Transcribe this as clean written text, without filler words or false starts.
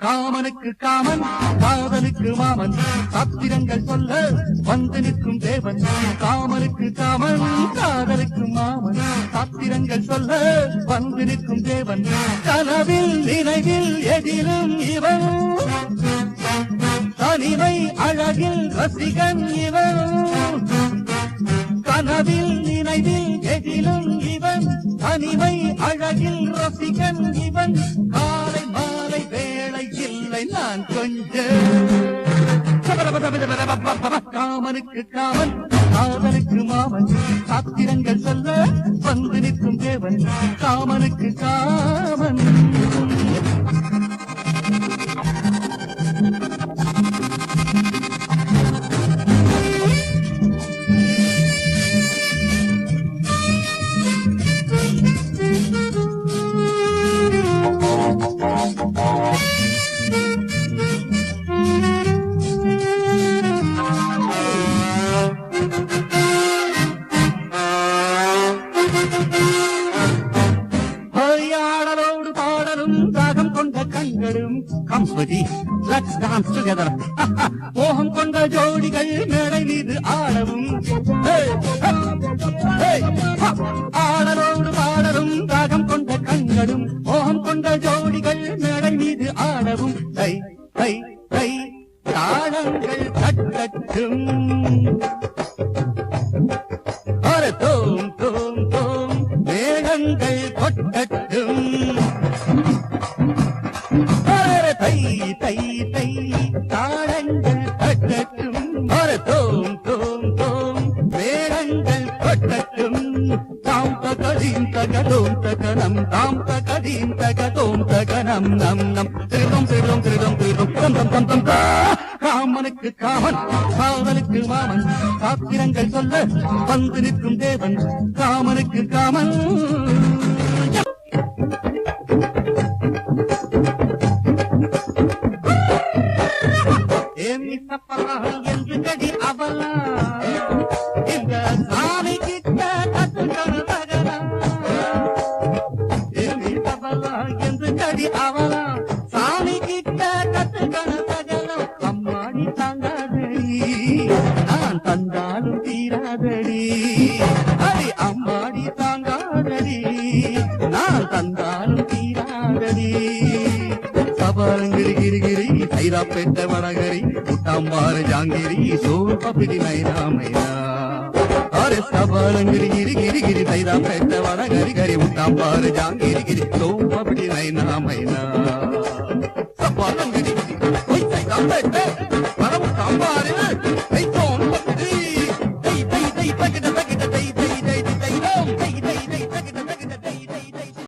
காமனுக்கு common காதலுக்கு மாமன் சாத்திரங்கள் சொல்ல வந்து நிற்கும் தேவன். காமனுக்கு காமன் காதலுக்கு மாமன் சாத்திரங்கள் சொல்ல வந்து நிற்கும் தேவன். கனவில் நினைவில் எதிலும் இவன் தனிமை அழகில் ரசிகன் இவன். கனவில் நினைவில் எதிலும் இவன் தனிமை அழகில் ரசிகன் இவன். காலை மாலை வேளை இல்லை நான் கொஞ்சம். காமனுக்கு காமன் காதலுக்கு மாமன் சாத்திரங்கள் சொல்ல வந்து நிற்கும் தேவன். காமனுக்கு காமன். ஆடலோடு பாடலும் தாகம் கொண்ட கண்களும் கம்பதி. Let's dance together. மோகம் கொண்ட ஜோடிகள் மேடை மீது ஆடவும். ஆடலோடு பாடலும் தாகம் கொண்ட கண்களும் மோகம் கொண்ட ஜோடிகள் மேடை மீது ஆடவும். தை தை தை தாளங்கள் தட்டட்டும். தோம் தோம் தோம் மேளங்கள் கொட்டட்டும். தை தை தை தாளங்கள் தட்டட்டும். தோம் தோம் தோம் மேளங்கள் கொட்டட்டும். தாம் தகதீம் தகதோம் தகனம் தாம் தகதீம் தகதோம் தகனம் நம் நம் திருதம் திருதம் திருதம் திருதம் தம் தம் தம் தம். காமனுக்கு காமன் காதலுக்கு மாமன் சாத்திரங்கள் சொல்ல வந்து நிற்கும் தேவன். காமனுக்கு காமன். என்று கடி அவலா இந்த சாமி கிட்ட கத்துக்கணும். என்று கடி அவலா சாமி கிட்ட கத்துக்கணும். அம்மாடி தாங்காதடி நான் தந்தாலும் தீராதடி. அடி அம்மாடி தாங்காதடி நான் தந்தாலும் தீராதடி. சபாரங்கிரி கிரிகிரி சைராப்பேட்டை வடகரி முட்டாம்பாறு ஜாங்கிரி சோர் பப்பிடி மைனா மைனா. அரே சபாரங்கிரி கிரி கிரி கிரி சைராப்பேட்டை வடகரி கரி முட்டாம்பாறு ஜாங்கிரி கிரி சோர் பப்பிடி மைனா மைனா. சபாரங்கிரி